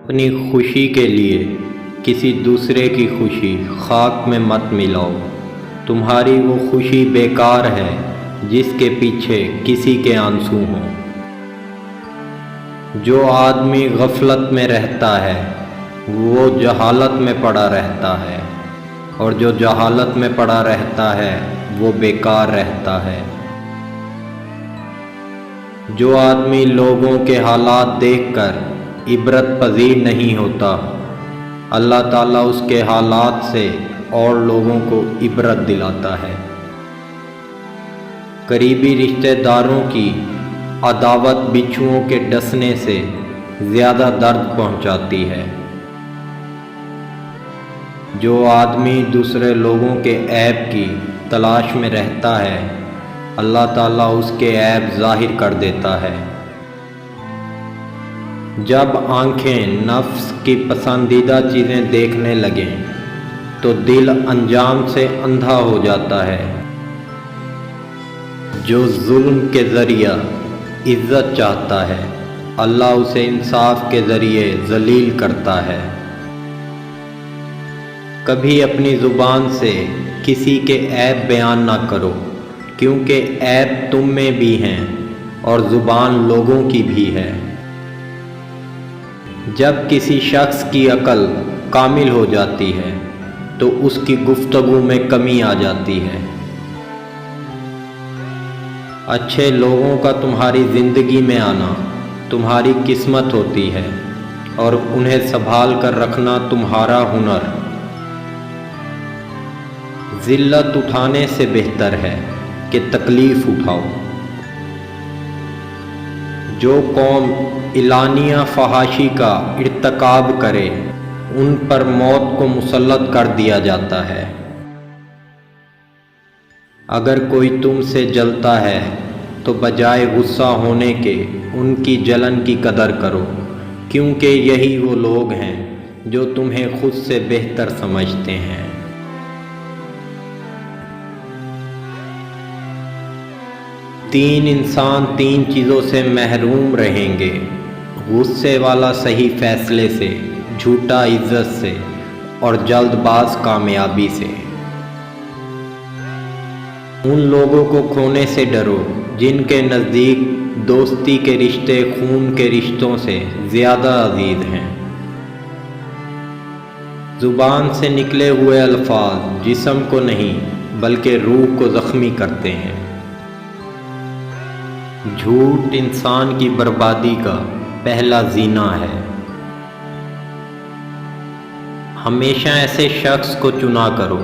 اپنی خوشی کے لیے کسی دوسرے کی خوشی خاک میں مت ملاؤ، تمہاری وہ خوشی بیکار ہے جس کے پیچھے کسی کے آنسو ہوں۔ جو آدمی غفلت میں رہتا ہے وہ جہالت میں پڑا رہتا ہے، اور جو جہالت میں پڑا رہتا ہے وہ بیکار رہتا ہے۔ جو آدمی لوگوں کے حالات دیکھ کر عبرت پذیر نہیں ہوتا، اللہ تعالیٰ اس کے حالات سے اور لوگوں کو عبرت دلاتا ہے۔ قریبی رشتہ داروں کی عداوت بچھوؤں کے ڈسنے سے زیادہ درد پہنچاتی ہے۔ جو آدمی دوسرے لوگوں کے عیب کی تلاش میں رہتا ہے، اللہ تعالیٰ اس کے عیب ظاہر کر دیتا ہے۔ جب آنکھیں نفس کی پسندیدہ چیزیں دیکھنے لگیں تو دل انجام سے اندھا ہو جاتا ہے۔ جو ظلم کے ذریعہ عزت چاہتا ہے، اللہ اسے انصاف کے ذریعے ذلیل کرتا ہے۔ کبھی اپنی زبان سے کسی کے عیب بیان نہ کرو، کیونکہ عیب تم میں بھی ہیں اور زبان لوگوں کی بھی ہے۔ جب کسی شخص کی عقل کامل ہو جاتی ہے تو اس کی گفتگو میں کمی آ جاتی ہے۔ اچھے لوگوں کا تمہاری زندگی میں آنا تمہاری قسمت ہوتی ہے، اور انہیں سنبھال کر رکھنا تمہارا ہنر۔ ذلت اٹھانے سے بہتر ہے کہ تکلیف اٹھاؤ۔ جو قوم اعلانیہ فحاشی کا ارتکاب کرے ان پر موت کو مسلط کر دیا جاتا ہے۔ اگر کوئی تم سے جلتا ہے تو بجائے غصہ ہونے کے ان کی جلن کی قدر کرو، کیونکہ یہی وہ لوگ ہیں جو تمہیں خود سے بہتر سمجھتے ہیں۔ تین انسان تین چیزوں سے محروم رہیں گے: غصے والا صحیح فیصلے سے، جھوٹا عزت سے، اور جلد باز کامیابی سے۔ ان لوگوں کو کھونے سے ڈرو جن کے نزدیک دوستی کے رشتے خون کے رشتوں سے زیادہ عزیز ہیں۔ زبان سے نکلے ہوئے الفاظ جسم کو نہیں بلکہ روح کو زخمی کرتے ہیں۔ جھوٹ انسان کی بربادی کا پہلا زینہ ہے۔ ہمیشہ ایسے شخص کو چنا کرو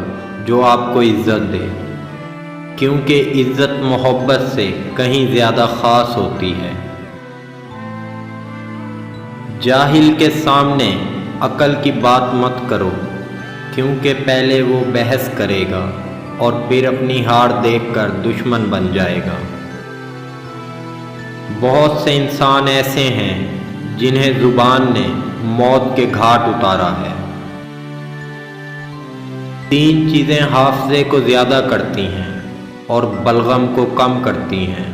جو آپ کو عزت دے، کیونکہ عزت محبت سے کہیں زیادہ خاص ہوتی ہے۔ جاہل کے سامنے عقل کی بات مت کرو، کیونکہ پہلے وہ بحث کرے گا اور پھر اپنی ہار دیکھ کر دشمن بن جائے گا۔ بہت سے انسان ایسے ہیں جنہیں زبان نے موت کے گھاٹ اتارا ہے۔ تین چیزیں حافظے کو زیادہ کرتی ہیں اور بلغم کو کم کرتی ہیں: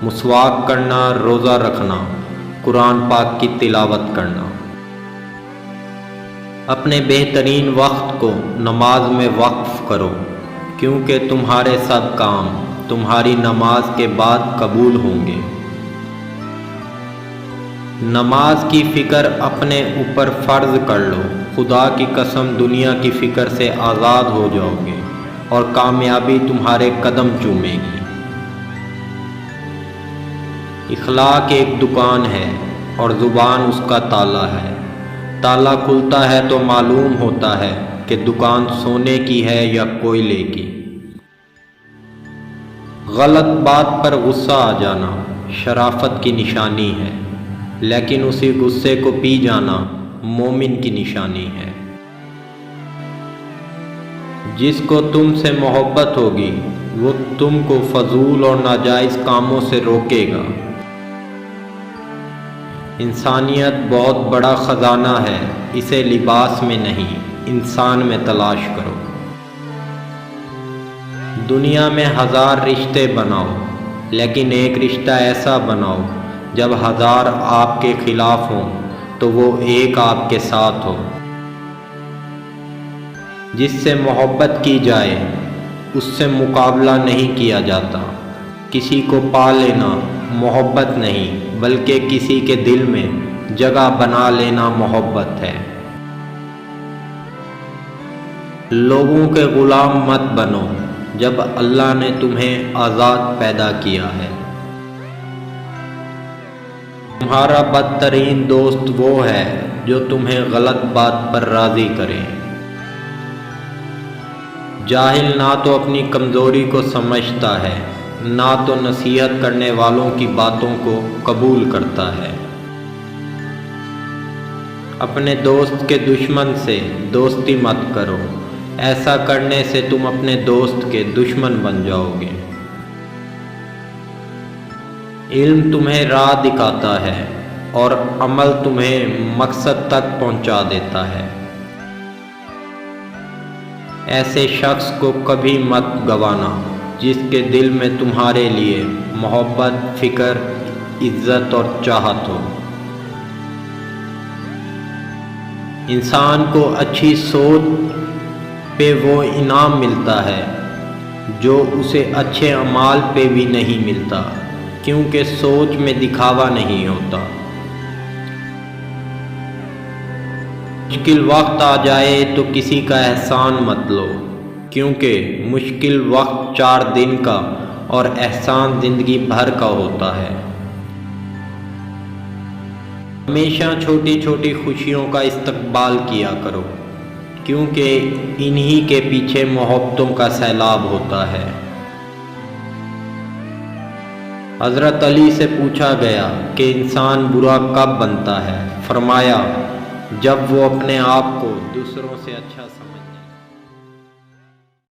مسواک کرنا، روزہ رکھنا، قرآن پاک کی تلاوت کرنا۔ اپنے بہترین وقت کو نماز میں وقف کرو، کیونکہ تمہارے سب کام تمہاری نماز کے بعد قبول ہوں گے۔ نماز کی فکر اپنے اوپر فرض کر لو، خدا کی قسم دنیا کی فکر سے آزاد ہو جاؤ گے اور کامیابی تمہارے قدم چومے گی۔ اخلاق ایک دکان ہے اور زبان اس کا تالا ہے۔ تالا کھلتا ہے تو معلوم ہوتا ہے کہ دکان سونے کی ہے یا کوئلے کی۔ غلط بات پر غصہ آ جانا شرافت کی نشانی ہے، لیکن اسی غصے کو پی جانا مومن کی نشانی ہے۔ جس کو تم سے محبت ہوگی وہ تم کو فضول اور ناجائز کاموں سے روکے گا۔ انسانیت بہت بڑا خزانہ ہے، اسے لباس میں نہیں انسان میں تلاش کرو۔ دنیا میں 1000 رشتے بناؤ، لیکن ایک رشتہ ایسا بناؤ جب 1000 آپ کے خلاف ہوں تو وہ ایک آپ کے ساتھ ہو۔ جس سے محبت کی جائے اس سے مقابلہ نہیں کیا جاتا۔ کسی کو پا لینا محبت نہیں بلکہ کسی کے دل میں جگہ بنا لینا محبت ہے۔ لوگوں کے غلام مت بنو جب اللہ نے تمہیں آزاد پیدا کیا ہے۔ تمہارا بدترین دوست وہ ہے جو تمہیں غلط بات پر راضی کرے۔ جاہل نہ تو اپنی کمزوری کو سمجھتا ہے نہ تو نصیحت کرنے والوں کی باتوں کو قبول کرتا ہے۔ اپنے دوست کے دشمن سے دوستی مت کرو، ایسا کرنے سے تم اپنے دوست کے دشمن بن جاؤ گے۔ علم تمہیں راہ دکھاتا ہے اور عمل تمہیں مقصد تک پہنچا دیتا ہے۔ ایسے شخص کو کبھی مت گوانا جس کے دل میں تمہارے لیے محبت، فکر، عزت اور چاہت ہو۔ انسان کو اچھی سوچ پہ وہ انعام ملتا ہے جو اسے اچھے اعمال پہ بھی نہیں ملتا، کیونکہ سوچ میں دکھاوا نہیں ہوتا۔ مشکل وقت آ جائے تو کسی کا احسان مت لو، کیونکہ مشکل وقت 4 دن کا اور احسان زندگی بھر کا ہوتا ہے۔ ہمیشہ چھوٹی چھوٹی خوشیوں کا استقبال کیا کرو، کیونکہ انہی کے پیچھے محبتوں کا سیلاب ہوتا ہے۔ حضرت علی سے پوچھا گیا کہ انسان برا کب بنتا ہے؟ فرمایا جب وہ اپنے آپ کو دوسروں سے اچھا سمجھنے